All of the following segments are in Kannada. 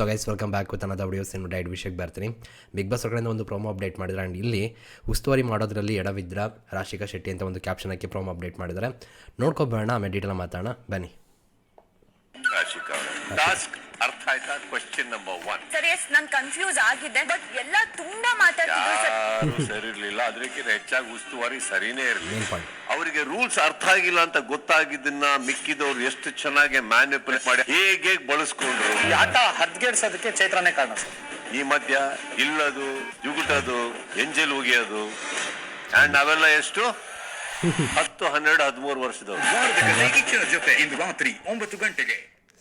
So guys welcome back with ಅನ್ನದ ವಿಡಿಯೋಸ್ ಇನ್ನು ಡೈಟ್ ವಿಷಯಕ್ಕೆ ಬರ್ತೀನಿ. ಬಿಗ್ ಬಾಸ್ ಹೊರಗಡೆ ಒಂದು ಪ್ರೋಮೋ ಅಪ್ಡೇಟ್ ಮಾಡಿದ್ದಾರೆ. ಆ್ಯಂಡ್ ಇಲ್ಲಿ ಉಸ್ತುವಾರಿ ಮಾಡೋದ್ರಲ್ಲಿ ಎಡವಿದ್ರ ರಾಶಿಕಾ ಶೆಟ್ಟಿ ಅಂತ ಒಂದು ಕ್ಯಾಪ್ಷನ್ ಹಾಕಿ ಪ್ರೋಮೋ ಅಪ್ಡೇಟ್ ಮಾಡಿದ್ದಾರೆ. ನೋಡ್ಕೊಬೇಡ, ಆಮೇಲೆ ಡೀಟೇಲ್ ಮಾತಾಡೋಣ ಬನ್ನಿ. ರಾಶಿಕಾ ಟಾಸ್ಕ್ ಅರ್ಥ ಆಯ್ತಾ? Question number 1. ಸರ್ ಎಸ್ ನಾನು ಕನ್ಫ್ಯೂಸ್ ಆಗಿದ್ದೆ, ಬಟ್ ಎಲ್ಲ ತುಂಬಾ ಮಾತಾಡ್ತಿದ್ರು ಸರ್. ಯಾರು ಸರಿ ಇರ್ಲಿಲ್ಲ, ಅದಕ್ಕಿಂತ ಹೆಚ್ಚಾಗಿ ಉಸ್ತುವಾರಿ ಸರಿನೇ ಇರಲಿಲ್ಲ. ಮೇನ್ ಪಾಯಿಂಟ್, ಅವರಿಗೆ ರೂಲ್ಸ್ ಅರ್ಥ ಆಗಿಲ್ಲ ಅಂತ ಗೊತ್ತಾಗಿದ್ದನ್ನ ಮಿಕ್ಕಿದವ್ರು ಎಷ್ಟು ಚೆನ್ನಾಗಿ ಮ್ಯಾನಿಪುಲೇಟ್ ಮಾಡಿ ಹೇಗೆ ಬಳಸ್ಕೊಂಡ್ರು. ಈ ಆಟ ಹದ್ಗೆಡ್ಸೋದಕ್ಕೆ ಚೈತ್ರನೇ ಕಾರಣ ಸರ್. ಈ ಮಧ್ಯ ಇಲ್ಲದು, ಜುಗುಟದು, ಎಂಜಲ್ ಉಗಿಯೋದು ಅಂಡ್ ಅವೆಲ್ಲ ಎಷ್ಟು 10, 12, 13 ವರ್ಷದವ್ರು. ಜೊತೆ ಇಂದು ರಾತ್ರಿ 9 ಗಂಟೆಗೆ.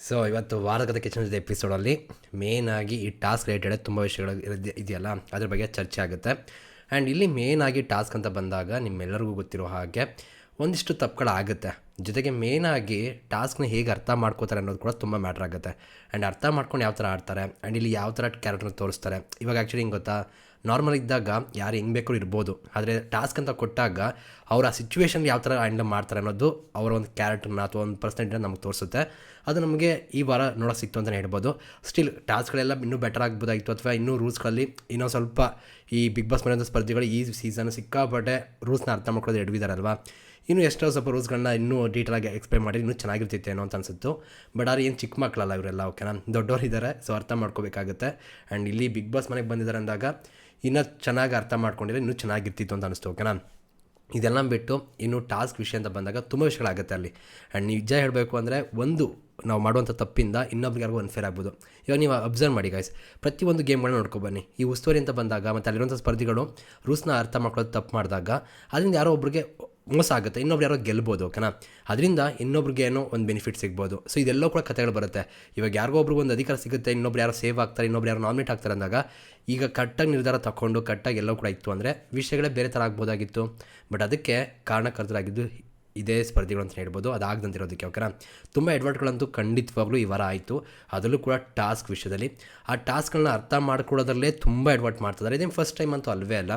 ಸೊ ಇವತ್ತು ವಾರದ ಕಿಚನ್ ಜೊತೆ ಎಪಿಸೋಡಲ್ಲಿ ಮೇಯ್ನಾಗಿ ಈ ಟಾಸ್ಕ್ ರಿಲೇಟೆಡ್ ತುಂಬ ವಿಷಯಗಳು ಇದೆಯಲ್ಲ, ಅದ್ರ ಬಗ್ಗೆ ಚರ್ಚೆ ಆಗುತ್ತೆ. ಆ್ಯಂಡ್ ಇಲ್ಲಿ ಮೇಯ್ನಾಗಿ ಟಾಸ್ಕ್ ಅಂತ ಬಂದಾಗ ನಿಮ್ಮೆಲ್ಲರಿಗೂ ಗೊತ್ತಿರೋ ಹಾಗೆ ಒಂದಿಷ್ಟು ತಪ್ಪುಗಳಾಗುತ್ತೆ. ಜೊತೆಗೆ ಮೇಯ್ನಾಗಿ ಟಾಸ್ಕ್ನ ಹೇಗೆ ಅರ್ಥ ಮಾಡ್ಕೋತಾರೆ ಅನ್ನೋದು ಕೂಡ ತುಂಬ ಮ್ಯಾಟ್ರ್ ಆಗುತ್ತೆ. ಆ್ಯಂಡ್ ಅರ್ಥ ಮಾಡ್ಕೊಂಡು ಯಾವ ಥರ ಆಡ್ತಾರೆ, ಆ್ಯಂಡ್ ಇಲ್ಲಿ ಯಾವ ಥರ ಕ್ಯಾರೆಕ್ಟರ್ನ ತೋರಿಸ್ತಾರೆ. ಇವಾಗ ಆ್ಯಕ್ಚುಲಿ ಹಿಂಗೆ ಗೊತ್ತಾ, ನಾರ್ಮಲ್ ಇದ್ದಾಗ ಯಾರು ಹೆಂಗೆ ಬೇಕಾದ್ರೂ ಇರ್ಬೋದು, ಆದರೆ ಟಾಸ್ಕ್ ಅಂತ ಕೊಟ್ಟಾಗ ಅವ್ರು ಆ ಸಿಚುವೇಶನ್ ಯಾವ ಥರ ಹ್ಯಾಂಡಲ್ ಮಾಡ್ತಾರೆ ಅನ್ನೋದು ಅವರ ಒಂದು ಕ್ಯಾರೆಕ್ಟರ್ನ ಅಥವಾ ಒಂದು ಪರ್ಸೆಂಟನ್ನ ನಮಗೆ ತೋರಿಸುತ್ತೆ. ಅದು ನಮಗೆ ಈ ವಾರ ನೋಡೋಕೆ ಸಿಕ್ತು ಅಂತಲೇ ಹೇಳ್ಬೋದು. ಸ್ಟಿಲ್ ಟಾಸ್ಕ್ಗಳೆಲ್ಲ ಇನ್ನೂ ಬೆಟರ್ ಆಗ್ಬೋದಾಗಿತ್ತು, ಅಥವಾ ಇನ್ನೂ ರೂಲ್ಸ್ಗಳಲ್ಲಿ ಇನ್ನೂ ಸ್ವಲ್ಪ ಈ ಬಿಗ್ ಬಾಸ್ ಮನೆಯ ಸ್ಪರ್ಧಿಗಳು ಈ ಸೀಸನ್ ಸಿಕ್ಕಾಪಟ್ಟೆ ರೂಲ್ಸ್ನ ಅರ್ಥ ಮಾಡ್ಕೊಳ್ಳೋದು ಎಡವಿದಾರಲ್ವಾ. ಇನ್ನೂ ಎಷ್ಟೋ ಸ್ವಲ್ಪ ರೂಲ್ಸ್ಗಳನ್ನ ಇನ್ನೂ ಡೀಟೇಲಾಗಿ ಎಕ್ಸ್ಪ್ಲೈನ್ ಮಾಡಿ ಇನ್ನೂ ಚೆನ್ನಾಗಿರ್ತಿತ್ತೇನೋ ಅಂತ ಅನಿಸುತ್ತು. ಬಟ್ ಅವ್ರು ಏನು ಚಿಕ್ಕ ಮಕ್ಕಳಲ್ಲ ಇವರೆಲ್ಲ, ಓಕೆನಾ, ದೊಡ್ಡವರಿದ್ದಾರೆ. ಸೊ ಅರ್ಥ ಮಾಡ್ಕೋಬೇಕಾಗುತ್ತೆ. ಆ್ಯಂಡ್ ಇಲ್ಲಿ ಬಿಗ್ ಬಾಸ್ ಮನೆಗೆ ಬಂದಿದ್ದಾರೆ ಅಂದಾಗ ಇನ್ನೂ ಚೆನ್ನಾಗಿ ಅರ್ಥ ಮಾಡ್ಕೊಂಡಿದ್ರೆ ಇನ್ನೂ ಚೆನ್ನಾಗಿರ್ತಿತ್ತು ಅಂತ ಅನಿಸ್ತು, ಓಕೆನಾ. ಇದೆಲ್ಲ ಬಿಟ್ಟು ಇನ್ನು ಟಾಸ್ಕ್ ವಿಷಯ ಅಂತ ಬಂದಾಗ ತುಂಬ ವಿಷಯಗಳಾಗುತ್ತೆ ಅಲ್ಲಿ. ಆ್ಯಂಡ್ ನಿಜ ಹೇಳಬೇಕು ಅಂದರೆ ನಾವು ಮಾಡುವಂಥ ತಪ್ಪಿಂದ ಇನ್ನೊಬ್ರಿಗೆ ಯಾರಿಗೂ ಅನ್ಫೇರ್ ಆಗ್ಬೋದು. ಇವಾಗ ನೀವು ಅಬ್ಸರ್ವ್ ಮಾಡಿ ಗೈಸ್, ಪ್ರತಿಯೊಂದು ಗೇಮ್ಗಳನ್ನ ನೋಡ್ಕೊಬನ್ನಿ. ಈ ಉಸ್ತುವಾರಿ ಅಂತ ಬಂದಾಗ ಮತ್ತು ಅಲ್ಲಿರುವಂಥ ಸ್ಪರ್ಧಿಗಳು ರೂಲ್ಸ್ನ ಅರ್ಥ ಮಾಡ್ಕೊಳ್ಳೋದು ತಪ್ಪು ಮಾಡಿದಾಗ ಅದರಿಂದ ಯಾರೋ ಒಬ್ರಿಗೆ ಮೋಸ ಆಗುತ್ತೆ, ಇನ್ನೊಬ್ರು ಯಾರೋ ಗೆಲ್ಬೋದು, ಓಕೆನಾ. ಅದರಿಂದ ಇನ್ನೊಬ್ರಿಗೆ ಏನೋ ಒಂದು ಬೆನಿಫಿಟ್ ಸಿಗ್ಬೋದು. ಸೊ ಇದೆಲ್ಲೋ ಕೂಡ ಕಥೆಗಳು ಬರುತ್ತೆ. ಇವಾಗ ಯಾರಿಗೋ ಒಬ್ರಿಗೆ ಒಂದು ಅಧಿಕಾರ ಸಿಗುತ್ತೆ, ಇನ್ನೊಬ್ರು ಯಾರೋ ಸೇವ್ ಆಗ್ತಾರೆ, ಇನ್ನೊಬ್ರು ಯಾರೋ ನಾಮಿನೇಟ್ ಆಗ್ತಾರೆ ಅಂದಾಗ ಈಗ ಕರೆಕ್ಟಾಗಿ ನಿರ್ಧಾರ ತಗೊಂಡು ಕರೆಕ್ಟಾಗಿ ಎಲ್ಲೋ ಕೂಡ ಇತ್ತು ಅಂದರೆ ವಿಷಯಗಳೇ ಬೇರೆ ಥರ ಆಗ್ಬೋದಾಗಿತ್ತು. ಬಟ್ ಅದಕ್ಕೆ ಕಾರಣಕರ್ತರಾಗಿದ್ದು ಇದೇ ಸ್ಪರ್ಧಿಗಳು ಅಂತ ಹೇಳ್ಬೋದು, ಅದಾಗದಂತಿರೋದಕ್ಕೆ, ಓಕೆನಾ. ತುಂಬ ಎಡ್ವರ್ಟ್ಗಳಂತೂ ಖಂಡಿತವಾಗ್ಲೂ ಈ ವಾರ ಆಯಿತು, ಅದರಲ್ಲೂ ಕೂಡ ಟಾಸ್ಕ್ ವಿಷಯದಲ್ಲಿ. ಆ ಟಾಸ್ಕ್ಗಳನ್ನ ಅರ್ಥ ಮಾಡ್ಕೊಳ್ಳೋದ್ರಲ್ಲೇ ತುಂಬ ಎಡ್ವರ್ಟ್ ಮಾಡ್ತಿದ್ದಾರೆ. ಇದೇನು ಫಸ್ಟ್ ಟೈಮ್ ಅಂತೂ ಅಲ್ವೇ ಅಲ್ಲ.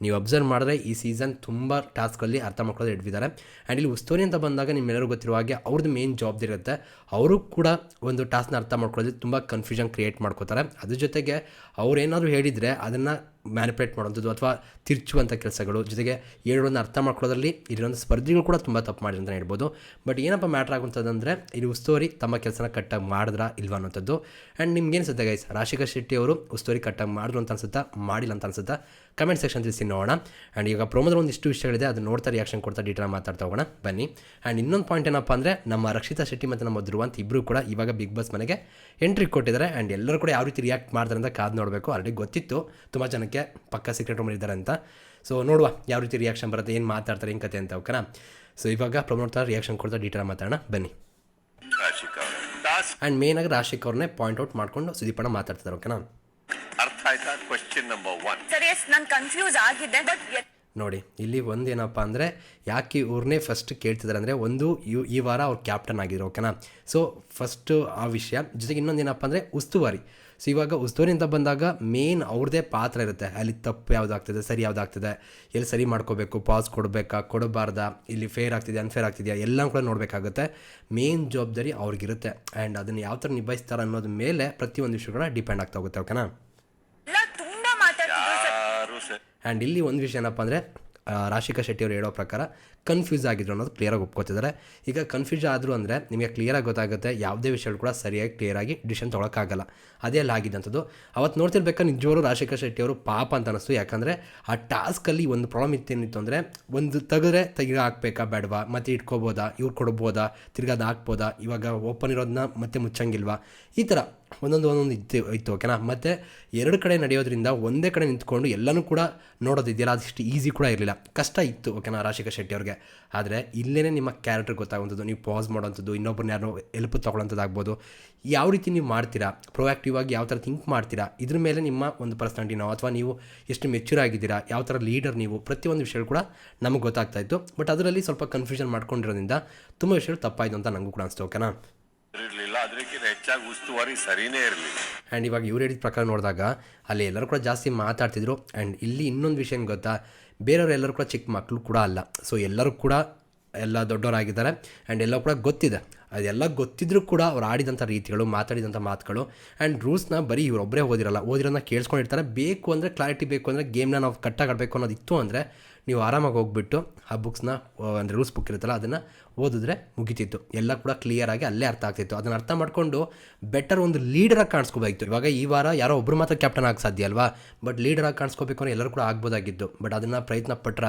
ನೀವು ಅಬ್ಸರ್ವ್ ಮಾಡಿದ್ರೆ ಈ ಸೀಸನ್ ತುಂಬ ಟಾಸ್ಕಲ್ಲಿ ಅರ್ಥ ಮಾಡ್ಕೊಳ್ಳೋದು ಎಡ್ವಿದ್ದಾರೆ. ಆ್ಯಂಡ್ ಇಲ್ಲಿ ಉಸ್ತುವಾರಿ ಅಂತ ಬಂದಾಗ ನಿಮ್ಮೆಲ್ಲರೂ ಗೊತ್ತಿರುವ ಹಾಗೆ ಅವ್ರದ್ದು ಮೇನ್ ಜವಾಬ್ದಾರಿ ಇರುತ್ತೆ. ಅವರು ಕೂಡ ಒಂದು ಟಾಸ್ಕ್ನ ಅರ್ಥ ಮಾಡ್ಕೊಳ್ಳೋದು ತುಂಬ ಕನ್ಫ್ಯೂಷನ್ ಕ್ರಿಯೇಟ್ ಮಾಡ್ಕೋತಾರೆ. ಅದ್ರ ಜೊತೆಗೆ ಅವ್ರೇನಾದರೂ ಹೇಳಿದರೆ ಅದನ್ನು ಮ್ಯಾನಿಪುಲೇಟ್ ಮಾಡೋಂಥದ್ದು ಅಥವಾ ತಿರ್ಚುವಂಥ ಕೆಲಸಗಳು, ಜೊತೆಗೆ ಹೇಳೋದನ್ನ ಅರ್ಥ ಮಾಡ್ಕೊಳ್ಳೋದ್ರಲ್ಲಿ ಇಲ್ಲಿರುವಂಥ ಸ್ಪರ್ಧಿಗಳು ಕೂಡ ತುಂಬ ತಪ್ಪು ಮಾಡಿದ್ರು ಅಂತ ಹೇಳ್ಬೋದು. ಬಟ್ ಏನಪ್ಪ ಮ್ಯಾಟ್ರ್ ಆಗುವಂಥದ್ದಂದರೆ ಇಲ್ಲಿ ಉಸ್ತುವಾರಿ ತಮ್ಮ ಕೆಲಸನ ಕಟ್ಟಾಗಿ ಮಾಡಿದ್ರಾ ಇಲ್ವಾ ಅನ್ನೋಂಥದ್ದು. ಆ್ಯಂಡ್ ನಿಮ್ಗೆ ಅನಿಸುತ್ತೆ ಗೈಸ್, ರಾಶಿಕಾ ಶೆಟ್ಟಿ ಅವರು ಉಸ್ತುವಾರಿ ಕಟ್ಟಾಗಿ ಮಾಡಿದ್ರು ಅಂತ ಅನ್ಸುತ್ತಾ, ಮಾಡಿಲ್ಲ ಅಂತ ಅನ್ಸುತ್ತಾ? ಕಮೆಂಟ್ ಸೆಕ್ಷನ್ ತಿಳಿಸಿ ನೋಡೋಣ. ಆ್ಯಂಡ್ ಈಗ ಪ್ರೋಮೋದಲ್ಲಿ ಒಂದಿಷ್ಟು ವಿಷಯಗಳಿದೆ, ಅದು ನೋಡ್ತಾ ರಿಯಾಕ್ಷನ್ ಕೊಡ್ತಾ ಡೀಟೇಲ್ ಮಾತಾಡ್ತಾ ಹೋಗೋಣ ಬನ್ನಿ. ಆ್ಯಂಡ್ ಇನ್ನೊಂದು ಪಾಯಿಂಟ್ ಏನಪ್ಪ ಅಂದರೆ, ನಮ್ಮ ರಕ್ಷಿತಾ ಶೆಟ್ಟಿ ಮತ್ತು ನಮ್ಮ ಧ್ರುವಂತ್ ಇಬ್ಬರು ಕೂಡ ಇವಾಗ ಬಿಗ್ ಬಾಸ್ ಮನೆಗೆ ಎಂಟ್ರಿ ಕೊಟ್ಟಿದ್ದಾರೆ. ಆ್ಯಂಡ್ ಎಲ್ಲರೂ ಕೂಡ ಯಾವ ರೀತಿ ರಿಯಾಕ್ಟ್ ಮಾಡ್ತಾರೆ ಅಂತ ಕಾದು ನೋಡಬೇಕು. ಆಲ್ರೆಡಿ ಗೊತ್ತಿತ್ತು ತುಂಬ ಜನಕ್ಕೆ ಪಕ್ಕ ಸೀಕ್ರೆಟ್ ರೂಮ್ ಇದ್ದಾರೆ ಅಂತ. ಸೊ ನೋಡುವ ಯಾವ ರೀತಿ ರಿಯಾಕ್ಷನ್ ಬರುತ್ತೆ, ಏನು ಮಾತಾಡ್ತಾರೆ, ಏನು ಕತೆ ಅಂತ, ಓಕೆನಾ. ಸೊ ಇವಾಗ ಪ್ರಮೋದ್ ನೋಡ್ತಾ ರಿಯಾಕ್ಷನ್ ಕೊಡ್ತಾ ಡೀಟೇಲ್ ಮಾತಾಡೋಣ ಬನ್ನಿ. ಆ್ಯಂಡ್ ಮೇಯ್ನಾಗಿ ರಾಶಿಕ್ ಅವ್ರನ್ನೇ ಪಾಯಿಂಟ್ ಔಟ್ ಮಾಡ್ಕೊಂಡು ಸುದೀಪಣ್ಣ ಮಾತಾಡ್ತಿದ್ದಾರೆ, ಓಕೆನಾ. ಅರ್ಥ ಆಯ್ತಾ? Question number 1. ಸರ್ ಎಸ್ ನಾನು ಕನ್ಫ್ಯೂಸ್ ಆಗಿದ್ದೆ, ಬಟ್ ನೋಡಿ ಇಲ್ಲಿ ಒಂದೇನಪ್ಪ ಅಂದರೆ, ಯಾಕೆ ಇವ್ರನ್ನೇ ಫಸ್ಟ್ ಕೇಳ್ತಿದ್ದಾರೆ ಅಂದರೆ, ಒಂದು ಈ ವಾರ ಅವ್ರು ಕ್ಯಾಪ್ಟನ್ ಆಗಿದ್ರು, ಓಕೆನಾ. ಸೊ ಫಸ್ಟು ಆ ವಿಷಯ. ಜೊತೆಗೆ ಇನ್ನೊಂದೇನಪ್ಪ ಅಂದರೆ ಉಸ್ತುವಾರಿ. ಸೊ ಇವಾಗ ಉಸ್ತುವಾರಿ ಅಂತ ಬಂದಾಗ ಮೇನ್ ಅವ್ರದ್ದೇ ಪಾತ್ರ ಇರುತ್ತೆ. ಅಲ್ಲಿ ತಪ್ಪು ಯಾವುದಾಗ್ತಿದೆ, ಸರಿ ಯಾವುದಾಗ್ತಿದೆ, ಎಲ್ಲಿ ಸರಿ ಮಾಡ್ಕೋಬೇಕು, ಪಾಸ್ ಕೊಡಬೇಕಾ, ಕೊಡಬಾರ್ದಾ, ಇಲ್ಲಿ ಫೇರ್ ಆಗ್ತಿದೆಯಾ, ಅನ್ಫೇರ್ ಆಗ್ತಿದೆಯಾ, ಎಲ್ಲ ಕೂಡ ನೋಡಬೇಕಾಗುತ್ತೆ. ಮೇನ್ ಜವಾಬ್ದಾರಿ ಅವ್ರಿಗಿರುತ್ತೆ. ಆ್ಯಂಡ್ ಅದನ್ನು ಯಾವ ಥರ ನಿಭಾಯಿಸ್ತಾರೆ ಅನ್ನೋದ್ರ ಮೇಲೆ ಪ್ರತಿಯೊಂದು ವಿಷಯಗಳ ಡಿಪೆಂಡ್ ಆಗ್ತಾ ಹೋಗುತ್ತೆ, ಓಕೆನಾ. ಎಲ್ಲ ತುಂಬಾ ಮಾತಾಡ್ತಿದ್ರು ಸರ್. ಯಾರು ಸರಿ ಆ್ಯಂಡ್ ಇಲ್ಲಿ ಒಂದು ವಿಷಯ ಏನಪ್ಪ ಅಂದರೆ, ರಾಶಿಕಾ ಶೆಟ್ಟಿ ಅವರು ಹೇಳೋ ಪ್ರಕಾರ ಕನ್ಫ್ಯೂಸ್ ಆಗಿದ್ರು ಅನ್ನೋದು ಕ್ಲಿಯರಾಗಿ ಒಪ್ಕೋತಿದ್ದಾರೆ. ಈಗ ಕನ್ಫ್ಯೂಸ್ ಆದರು ಅಂದರೆ ನಿಮಗೆ ಕ್ಲಿಯರಾಗಿ ಗೊತ್ತಾಗುತ್ತೆ, ಯಾವುದೇ ವಿಷಯಗಳು ಕೂಡ ಸರಿಯಾಗಿ ಕ್ಲಿಯರಾಗಿ ಡಿಸಿಷನ್ ತೊಗೊಳಕ್ಕಾಗಲ್ಲ. ಅದೇ ಅಲ್ಲಿ ಆಗಿದ್ದಂಥದ್ದು. ಅವತ್ತು ನೋಡ್ತಿರ್ಬೇಕಾದ್ರೆ ನಿಜವಾಗ್ಲೂ ರಾಶಿಕಾ ಶೆಟ್ಟಿ ಅವರು ಪಾಪ ಅಂತ ಅನ್ನಿಸ್ತು. ಯಾಕಂದರೆ ಆ ಟಾಸ್ಕಲ್ಲಿ ಒಂದು ಪ್ರಾಬ್ಲಮ್ ಇತ್ತೇನಿತ್ತು ಅಂದರೆ, ಒಂದು ತೆಗೆದ್ರೆ ತಿರ್ಗಾ ಹಾಕ್ಬೇಕಾ ಬೇಡವಾ, ಮತ್ತೆ ಇಟ್ಕೋಬೋದಾ, ಇವ್ರು ಕೊಡ್ಬೋದಾ, ತಿರ್ಗಾ ಅದು ಹಾಕ್ಬೋದಾ, ಇವಾಗ ಓಪನ್ ಇರೋದನ್ನ ಮತ್ತೆ ಮುಚ್ಚಂಗಿಲ್ವಾ, ಈ ಥರ ಒಂದೊಂದು ಇತ್ತು, ಓಕೆನಾ. ಮತ್ತು ಎರಡು ಕಡೆ ನಡೆಯೋದ್ರಿಂದ ಒಂದೇ ಕಡೆ ನಿಂತ್ಕೊಂಡು ಎಲ್ಲನೂ ಕೂಡ ನೋಡೋದಿದೆಯಲ್ಲ, ಅದಿಷ್ಟು ಈಸಿ ಕೂಡ ಇರಲಿಲ್ಲ, ಕಷ್ಟ ಇತ್ತು, ಓಕೆನಾ, ರಾಶಿಕಾ ಶೆಟ್ಟಿ ಅವ್ರಿಗೆ. ಆದರೆ ಇಲ್ಲೇ ನಿಮ್ಮ ಕ್ಯಾರೆಕ್ಟರ್ ಗೊತ್ತಾಗುವಂಥದ್ದು, ನೀವು ಪಾಸ್ ಮಾಡೋವಂಥದ್ದು, ಇನ್ನೊಬ್ಬರನ್ನ ಯಾರೋ ಎಲ್ಪ್ ತೊಗೊಳ್ಳೋಂಥದ್ದಾಗ್ಬೋದು, ಯಾವ ರೀತಿ ನೀವು ಮಾಡ್ತೀರಾ, ಪ್ರೊಯಾಕ್ಟಿವ್ ಆಗಿ ಯಾವ ಥರ ಥಿಂಕ್ ಮಾಡ್ತೀರಾ, ಇದ್ರ ಮೇಲೆ ನಿಮ್ಮ ಒಂದು ಪರ್ಸನಾಲಿಟಿನೋ ಅಥವಾ ನೀವು ಎಷ್ಟು ಮೆಚ್ಯೂರ್ ಆಗಿದ್ದೀರಾ, ಯಾವ ಥರ ಲೀಡರ್ ನೀವು, ಪ್ರತಿಯೊಂದು ವಿಷಯಗಳು ಕೂಡ ನಮಗೆ ಗೊತ್ತಾಗ್ತಾ ಇತ್ತು. ಬಟ್ ಅದರಲ್ಲಿ ಸ್ವಲ್ಪ ಕನ್ಫ್ಯೂಷನ್ ಮಾಡ್ಕೊಂಡಿರೋದ್ರಿಂದ ತುಂಬ ವಿಷಯಗಳು ತಪ್ಪಾಯಿತು ಅಂತ ನನಗೂ ಕೂಡ ಅನಿಸ್ತು, ಓಕೆನಾ. ಇರಲಿಲ್ಲ, ಅದಕ್ಕಿಂತ ಹೆಚ್ಚಾಗಿ ಉಸ್ತುವಾರಿ ಸರಿನೇ ಇರಲಿಲ್ಲ. ಆ್ಯಂಡ್ ಇವಾಗ ಇವ್ರು ಹೇಳಿದ ಪ್ರಕಾರ ನೋಡಿದಾಗ ಅಲ್ಲಿ ಎಲ್ಲರೂ ಕೂಡ ಜಾಸ್ತಿ ಮಾತಾಡ್ತಿದ್ರು. ಆ್ಯಂಡ್ ಇಲ್ಲಿ ಇನ್ನೊಂದು ವಿಷಯ ಗೊತ್ತಾ, ಬೇರೆಯವರು ಎಲ್ಲರೂ ಕೂಡ ಚಿಕ್ಕ ಮಕ್ಕಳು ಕೂಡ ಅಲ್ಲ. ಸೊ ಎಲ್ಲರೂ ಕೂಡ ಎಲ್ಲ ದೊಡ್ಡವರಾಗಿದ್ದಾರೆ ಆ್ಯಂಡ್ ಎಲ್ಲ ಕೂಡ ಗೊತ್ತಿದೆ. ಅದೆಲ್ಲ ಗೊತ್ತಿದ್ರೂ ಕೂಡ ಅವ್ರು ಆಡಿದಂಥ ರೀತಿಗಳು, ಮಾತಾಡಿದಂಥ ಮಾತುಗಳು ಆ್ಯಂಡ್ ರೂಲ್ಸ್ನ ಬರೀ ಇವರೊಬ್ಬರೇ ಓದಿರೋದನ್ನ ಕೇಳಿಸ್ಕೊಂಡಿರ್ತಾರೆ. ಬೇಕು ಅಂದರೆ ಕ್ಲಾರಿಟಿ ಬೇಕು ಅಂದರೆ ಗೇಮ್ನ ನಾವು ಕಟ್ಟಾಗಿ ಆಡಬೇಕು ಅನ್ನೋದಿತ್ತು ಅಂದರೆ ನೀವು ಆರಾಮಾಗಿ ಹೋಗ್ಬಿಟ್ಟು ಆ ಬುಕ್ಸ್ನ ಅಂದರೆ ರೂಲ್ಸ್ ಬುಕ್ ಇರುತ್ತಲ್ಲ ಅದನ್ನು ಓದಿದ್ರೆ ಮುಗಿತಿತ್ತು. ಎಲ್ಲ ಕೂಡ ಕ್ಲಿಯರಾಗಿ ಅಲ್ಲೇ ಅರ್ಥ ಆಗ್ತಿತ್ತು. ಅದನ್ನು ಅರ್ಥ ಮಾಡಿಕೊಂಡು ಬೆಟರ್ ಒಂದು ಲೀಡರಾಗಿ ಕಾಣಿಸ್ಕೋಬೇಕಿತ್ತು. ಇವಾಗ ಈ ವಾರ ಯಾರೋ ಒಬ್ಬರು ಮಾತ್ರ ಕ್ಯಾಪ್ಟನ್ ಆಗಿ ಸಾಧ್ಯ ಅಲ್ವಾ, ಬಟ್ ಲೀಡರಾಗಿ ಕಾಣಿಸ್ಕೋಬೇಕು ಅಂದರೆ ಎಲ್ಲರೂ ಕೂಡ ಆಗ್ಬೋದಾಗಿತ್ತು. ಬಟ್ ಅದನ್ನು ಪ್ರಯತ್ನ ಪಟ್ರ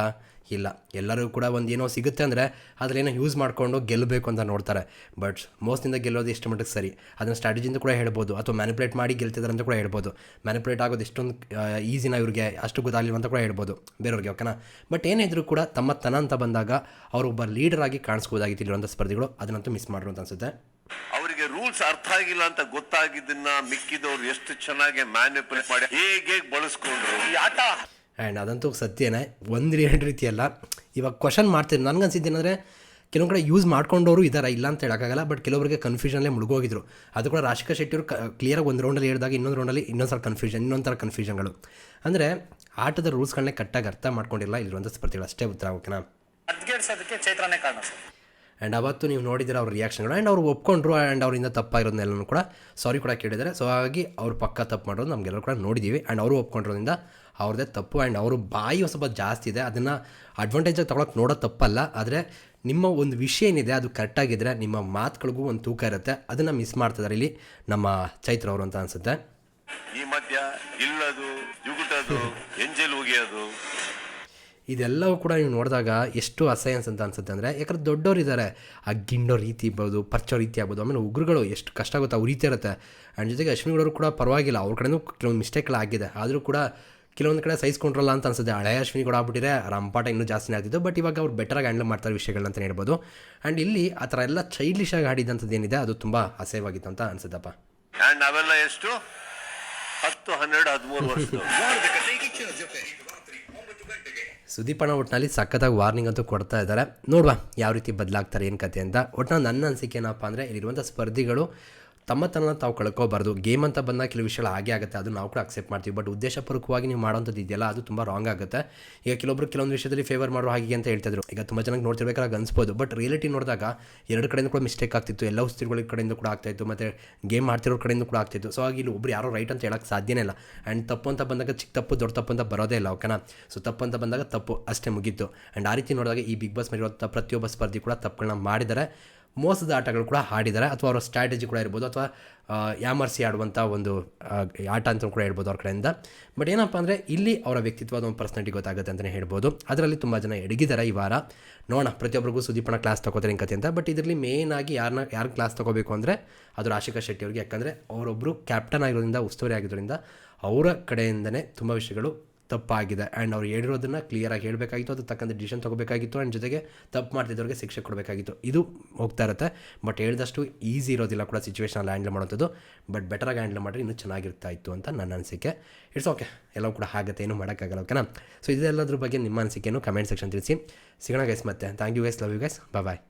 ಇಲ್ಲ, ಎಲ್ಲರೂ ಕೂಡ ಒಂದು ಏನೋ ಸಿಗುತ್ತೆ ಅಂದರೆ ಅದನ್ನೇನೋ ಯೂಸ್ ಮಾಡಿಕೊಂಡು ಗೆಲ್ಲಬೇಕು ಅಂತ ನೋಡ್ತಾರೆ. ಬಟ್ ಮೋಸ್ಟಿಂದ ಗೆಲ್ಲೋದು ಎಷ್ಟು ಮಟ್ಟಿಗೆ ಸರಿ ಅದನ್ನು ಸ್ಟ್ರಾಟಜಿಯಿಂದ ಕೂಡ ಹೇಳ್ಬೋದು, ಅಥವಾ ಮ್ಯಾನಿಪುಲೇಟ್ ಮಾಡಿ ಗೆಲ್ತಿದ್ದಾರೆ ಅಂತ ಕೂಡ ಹೇಳ್ಬೋದು. ಮ್ಯಾನಿಪುಲೇಟ್ ಆಗೋದು ಎಷ್ಟೊಂದು ಈಸಿನ ಇವ್ರಿಗೆ ಅಷ್ಟು ಗೊತ್ತಾಗಲಿಲ್ಲ ಅಂತ ಕೂಡ ಹೇಳ್ಬೋದು ಬೇರೆಯವ್ರಿಗೆ, ಓಕೆನಾ. ಬಟ್ ಏನಿದ್ರು ಕೂಡ ತಮ್ಮ ತನ ಅಂತ ಬಂದಾಗ ಅವರೊಬ್ಬ ಲೀಡರ್ ಆಗಿ ಕಾಣಿಸ್ಬೋದಾಗಿತ್ತು ಇಲ್ಲಿರುವಂಥ ಸ್ಪರ್ಧಿಗಳು. ಅದನ್ನಂತೂ ಮಿಸ್ ಮಾಡ್ರು ಅಂತ ಅನ್ಸುತ್ತೆ. ಅವರಿಗೆ ರೂಲ್ಸ್ ಅರ್ಥ ಆಗಿಲ್ಲ ಅಂತ ಗೊತ್ತಾಗಿದ್ದನ್ನ ಮಿಕ್ಕಿದವ್ರು ಎಷ್ಟು ಚೆನ್ನಾಗಿ ಮ್ಯಾನಿಪುಲೇಟ್ ಮಾಡಿ ಹೇಗೆ ಬಳಸ್ಕೊಂಡ್ರು ಈ ಆಟ. ಆ್ಯಂಡ್ ಅದಂತೂ ಸತ್ಯನೇ, ಎರಡು ರೀತಿಯಲ್ಲ. ಇವಾಗ ಕ್ವಶನ್ ಮಾಡ್ತೀನಿ, ನನಗನ್ಸಿದ್ದೇನೆಂದರೆ ಕೆಲವೊಂದು ಕಡೆ ಯೂಸ್ ಮಾಡ್ಕೊಂಡವರು ಇದ್ದಾರೆ, ಇಲ್ಲ ಅಂತ ಹೇಳೋಕ್ಕಾಗಲ್ಲ. ಬಟ್ ಕೆಲವರಿಗೆ ಕನ್ಫ್ಯೂಷನ್ಲೇ ಮುಳುಗೋಗಿದ್ರು. ಅದು ಕೂಡ ರಾಶಿಕಾ ಶೆಟ್ಟಿಯವರು ಕ್ಲಿಯರಾಗಿ ಒಂದು ರೌಂಡಲ್ಲಿ ಹೇಳಿದಾಗ ಇನ್ನೊಂದು ರೌಂಡಲ್ಲಿ ಇನ್ನೊಂದು ಥರ ಕನ್ಫ್ಯೂಷನ್ಗಳು. ಅಂದರೆ ಆಟದ ರೂಲ್ಸ್ಗಳನ್ನೇ ಕಟ್ಟಾಗಿ ಅರ್ಥ ಮಾಡ್ಕೊಂಡಿಲ್ಲ ಇಲ್ಲಿರುವಂಥ ಸ್ಪರ್ಧಿಗಳು, ಅಷ್ಟೇ ಉತ್ತರ, ಓಕೆನಾ. ಹದ್ಗೆಡ್ಸೋದಕ್ಕೆ ಚೈತ್ರನೇ ಕಾರಣ ಸರ್. ಆ್ಯಂಡ್ ಅವತ್ತು ನೀವು ನೋಡಿದರೆ ಅವ್ರ ರಿಯಾಕ್ಷನ್ಗಳು, ಆ್ಯಂಡ್ ಅವ್ರು ಒಪ್ಕೊಂಡ್ರು, ಆ್ಯಂಡ್ ಅವರಿಂದ ತಪ್ಪಾಗಿರೋದನ್ನೆಲ್ಲನೂ ಕೂಡ ಸಾರಿ ಕೂಡ ಕೇಳಿದ್ದಾರೆ. ಸೊ ಹಾಗಾಗಿ ಅವ್ರು ಪಕ್ಕ ತಪ್ಪು ಮಾಡೋದು ನಮಗೆಲ್ಲರೂ ಕೂಡ ನೋಡಿದ್ದೀವಿ. ಆ್ಯಂಡ್ ಅವರು ಒಪ್ಕೊಂಡಿರೋದ್ರಿಂದ ಅವ್ರದ್ದೇ ತಪ್ಪು. ಆ್ಯಂಡ್ ಅವರು ಬಾಯಿ ಸ್ವಲ್ಪ ಜಾಸ್ತಿ ಇದೆ, ಅದನ್ನು ಅಡ್ವಾಂಟೇಜಾಗಿ ತೊಗೊಳಕ್ಕೆ ನೋಡೋದು ತಪ್ಪಲ್ಲ. ಆದರೆ ನಿಮ್ಮ ಒಂದು ವಿಷಯ ಏನಿದೆ ಅದು ಕರೆಕ್ಟಾಗಿದ್ದರೆ ನಿಮ್ಮ ಮಾತುಗಳಿಗೂ ಒಂದು ತೂಕ ಇರುತ್ತೆ. ಅದನ್ನು ಮಿಸ್ ಮಾಡ್ತಿದ್ದಾರೆ ಇಲ್ಲಿ ನಮ್ಮ ಚೈತ್ರ ಅವರು ಅಂತ ಅನಿಸುತ್ತೆ. ಈ ಮಧ್ಯ ಇಲ್ಲದು, ಜುಗುಟದು, ಎಂಜಲ್ ಉಗಿಯೋದು, ಇದೆಲ್ಲವೂ ಕೂಡ ನೀವು ನೋಡಿದಾಗ ಎಷ್ಟು ಅಸಹ್ಯ ಅಂತ ಅನ್ಸುತ್ತೆ. ಅಂದರೆ ಯಾಕಂದ್ರೆ ದೊಡ್ಡವರು ಇದ್ದಾರೆ, ಆ ಗಿಂಡೋ ರೀತಿ ಇರ್ಬೋದು, ಪರ್ಚೋ ರೀತಿ ಆಗ್ಬೋದು, ಆಮೇಲೆ ಉಗ್ರುಗಳು ಎಷ್ಟು ಕಷ್ಟ ಆಗುತ್ತೆ, ಅವ್ರ ರೀತಿ ಇರುತ್ತೆ. ಆ್ಯಂಡ್ ಜೊತೆಗೆ ಅಶ್ವಿನಿಗಳವರು ಕೂಡ ಪರವಾಗಿಲ್ಲ, ಅವ್ರ ಕಡೆನೂ ಕೆಲವೊಂದು ಮಿಸ್ಟೇಕ್ಗಳು ಆಗಿದೆ, ಆದರೂ ಕೂಡ ಕೆಲವೊಂದು ಕಡೆ ಸಹಿಸ್ಕೊಂಡ್ರಲ್ಲ ಅಂತ ಅನ್ಸುತ್ತೆ. ಹಳೆಯ ಅಶ್ವಿನಿ ಕೂಡ ಆಗ್ಬಿಟ್ಟಿದೆ, ರಂಪಾಟ ಇನ್ನೂ ಜಾಸ್ತಿನೇ ಆಗ್ತಿತ್ತು. ಬಟ್ ಇವಾಗ ಅವ್ರು ಬೆಟರಾಗಿ ಹ್ಯಾಂಡಲ್ ಮಾಡ್ತಾರೆ ವಿಷಯಗಳಂತ ಹೇಳ್ಬೋದು. ಆ್ಯಂಡ್ ಇಲ್ಲಿ ಆ ಥರ ಎಲ್ಲ ಚೈಲ್ಡಿಶ್ ಆಗಿ ಆಡಿದಂಥದ್ದು ಏನಿದೆ ಅದು ತುಂಬ ಅಸಹ್ಯವಾಗಿತ್ತು ಅಂತ ಅನ್ಸುತ್ತಪ್ಪ. ಆ್ಯಂಡ್ ನಾವೆಲ್ಲ ಎಷ್ಟು 10, 12, 13 ವರ್ಷದವರು. ಸುದೀಪಣ್ಣ ಒಟ್ಟಿನಲ್ಲಿ ಸಖತ್ತಾಗಿ ವಾರ್ನಿಂಗ್ ಅಂತೂ ಕೊಡ್ತಾ ಇದ್ದಾರೆ. ನೋಡುವ ಯಾವ ರೀತಿ ಬದಲಾಗ್ತಾರೆ ಏನು ಕತೆ ಅಂತ. ಒಟ್ಟಿನಲ್ಲಿ ನನ್ನ ಅನಿಸಿಕೆ ಏನಪ್ಪ ಅಂದರೆ ಇಲ್ಲಿರುವಂಥ ಸ್ಪರ್ಧಿಗಳು ತಮ್ಮತನ ತಾವು ಕಳ್ಕೋಬಾರ್ದು. ಗೇಮ್ ಅಂತ ಬಂದಾಗ ಕೆಲವು ವಿಷಯಗಳು ಆಗೇ ಆಗುತ್ತೆ, ಅದು ನಾವು ಕೂಡ ಅಕ್ಸೆಪ್ಟ್ ಮಾಡ್ತೀವಿ. ಬಟ್ ಉದ್ದೇಶಪೂರ್ವಕವಾಗಿ ನೀವು ಮಾಡೋಂಥದ್ದು ಇದೆಯಲ್ಲ ಅದು ತುಂಬ ರಾಂಗ್ ಆಗುತ್ತೆ. ಈಗ ಕೆಲವೊಂದು ವಿಷಯದಲ್ಲಿ ಫೇವರ್ ಮಾಡೋ ಹಾಗೆ ಅಂತ ಹೇಳ್ತಿದ್ರು. ಈಗ ತುಂಬ ಚೆನ್ನಾಗಿ ನೋಡ್ತಿರ್ಬೇಕಾದ್ರೆ ಅನ್ಸ್ಬೋದು, ಬಟ್ ರಿಯಾಲಿಟಿ ನೋಡಿದಾಗ ಎರಡು ಕಡೆಯಿಂದ ಕೂಡ ಮಿಸ್ಟೇಕ್ ಆಗ್ತಿತ್ತು. ಎಲ್ಲ ಉಸ್ತಿಗಳ ಕಡೆಯಿಂದ ಕೂಡ ಆಗ್ತಾಯಿತ್ತು, ಮತ್ತು ಗೇಮ್ ಮಾಡ್ತಿರೋ ಕಡೆಯಿಂದ ಕೂಡ ಆಗ್ತಿತ್ತು. ಸೊ ಹಾಗೆ ಇಲ್ಲಿ ಒಬ್ರು ಯಾರೋ ರೈಟ್ ಅಂತ ಹೇಳೋಕ್ಕೆ ಸಾಧ್ಯನೇ ಇಲ್ಲ. ಆ್ಯಂಡ್ ತಪ್ಪು ಅಂತ ಬಂದಾಗ ಚಿಕ್ಕ ತಪ್ಪು ದೊಡ್ಡ ತಪ್ಪು ಅಂತ ಬರೋದೇ ಇಲ್ಲ, ಓಕೆನಾ. ಸೊ ತಪ್ಪು ಅಂತ ಬಂದಾಗ ತಪ್ಪು ಅಷ್ಟೇ ಮುಗೀತು. ಆ್ಯಂಡ್ ಆ ರೀತಿ ನೋಡಿದಾಗ ಈ ಬಿಗ್ ಬಾಸ್ ಮೇಲಿರುವಂಥ ಪ್ರತಿಯೊಬ್ಬ ಸ್ಪರ್ಧಿ ಕೂಡ ತಪ್ಪುಗಳನ್ನ ಮಾಡಿದ್ದಾರೆ, ಮೋಸದ ಆಟಗಳು ಕೂಡ ಆಡಿದ್ದಾರೆ, ಅಥವಾ ಅವರ ಸ್ಟ್ರಾಟಜಿ ಕೂಡ ಇರ್ಬೋದು, ಅಥವಾ ಯಾಮರ್ಸಿ ಆಡುವಂಥ ಒಂದು ಆಟ ಅಂತ ಕೂಡ ಹೇಳ್ಬೋದು ಅವ್ರ ಕಡೆಯಿಂದ. ಬಟ್ ಏನಪ್ಪ ಅಂದರೆ ಇಲ್ಲಿ ಅವರ ವ್ಯಕ್ತಿತ್ವದ ಒಂದು ಪರ್ಸನಾಲಿಟಿ ಗೊತ್ತಾಗುತ್ತೆ ಅಂತಲೇ ಹೇಳ್ಬೋದು. ಅದರಲ್ಲಿ ತುಂಬ ಜನ ಎಡಗಿದ್ದಾರೆ ಈ ವಾರ. ನೋಡೋಣ ಪ್ರತಿಯೊಬ್ಬರಿಗೂ ಸುದೀಪಣ್ಣ ಕ್ಲಾಸ್ ತೊಗೋತಾರೆ ಕತೆ ಅಂತ. ಬಟ್ ಇದರಲ್ಲಿ ಮೇಯ್ನ್ ಆಗಿ ಯಾರು ಕ್ಲಾಸ್ ತೊಗೋಬೇಕು ಅಂದರೆ ಅದು ರಾಶಿಕಾ ಶೆಟ್ಟಿ ಅವ್ರಿಗೆ. ಯಾಕಂದರೆ ಅವರೊಬ್ಬರು ಕ್ಯಾಪ್ಟನ್ ಆಗಿರೋದ್ರಿಂದ, ಉಸ್ತುವಾರಿ ಆಗಿರೋದ್ರಿಂದ ಅವರ ಕಡೆಯಿಂದನೇ ತುಂಬ ವಿಷಯಗಳು ತಪ್ಪಾಗಿದೆ. ಆ್ಯಂಡ್ ಅವ್ರು ಹೇಳಿರೋದನ್ನು ಕ್ಲಿಯರಾಗಿ ಹೇಳಬೇಕಾಗಿತ್ತು, ಅದು ತಕ್ಕಂಥ ಡಿಸಿಷನ್ ತೊಗೋಬೇಕಾಗಿತ್ತು. ಆ್ಯಂಡ್ ಜೊತೆಗೆ ತಪ್ಪು ಮಾಡ್ತಿದ್ದವ್ರಿಗೆ ಶಿಕ್ಷೆ ಕೊಡಬೇಕಾಗಿತ್ತು. ಇದು ಹೋಗ್ತಾ ಇರುತ್ತೆ. ಬಟ್ ಹೇಳಿದಷ್ಟು ಈಸಿ ಇರೋದಿಲ್ಲ ಕೂಡ ಸಿಚುವೇಷನಲ್ಲಿ ಹ್ಯಾಂಡಲ್ ಮಾಡೋಂಥದ್ದು. ಬಟ್ ಬೆಟರಾಗಿ ಹ್ಯಾಂಡಲ್ ಮಾಡಿದ್ರೆ ಇನ್ನೂ ಚೆನ್ನಾಗಿರ್ತಾ ಇತ್ತು ಅಂತ ನನ್ನ ಅನಿಸಿಕೆ. ಇಟ್ಸ್ ಓಕೆ, ಎಲ್ಲವೂ ಕೂಡ ಆಗುತ್ತೆ, ಏನೂ ಮಾಡೋಕ್ಕಾಗಲ್ಲ, ಓಕೆನಾ. ಸೊ ಇದೆಲ್ಲದ್ರ ಬಗ್ಗೆ ನಿಮ್ಮ ಅನಿಸಿಕೆಯನ್ನು ಕಮೆಂಟ್ ಸೆಕ್ಷನ್ ತಿಳಿಸಿ. ಸಿಗೋಣ ಗೈಸ್ ಮತ್ತೆ. Thank you guys, love you guys, bye.